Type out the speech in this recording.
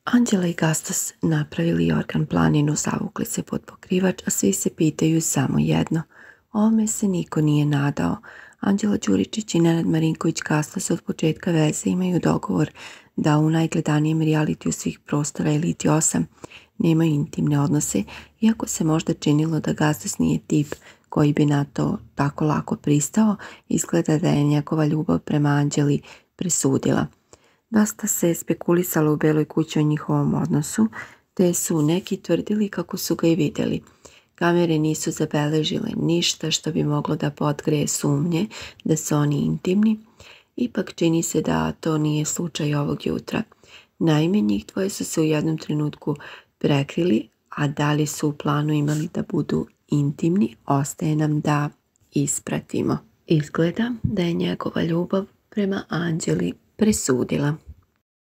Anđela i Gastos napravili Jorgan planinu, zavukli se pod pokrivač, a svi se pitaju samo jedno. Ovome se niko nije nadao. Anđela Đuričić i Nenad Marinković Gastos od početka veze imaju dogovor da u najgledanijem realitiju svih prostora Eliti 8 nemaju intimne odnose, iako se možda činilo da Gastos nije tip koji bi na to tako lako pristao. Izgleda da je njegova ljubav prema Anđeli presudila. Dosta se spekulisalo u Beloj kući o njihovom odnosu, te su neki tvrdili kako su ga i vidjeli. Kamere nisu zabeležile ništa što bi moglo da potkreje sumnje da su oni intimni. Ipak čini se da to nije slučaj ovog jutra. Naime, njih dvoje su se u jednom trenutku prekrili, a da li su u planu imali da budu intimni, ostaje nam da ispratimo. Izgleda da je njegova ljubav prema Anđeli presudila.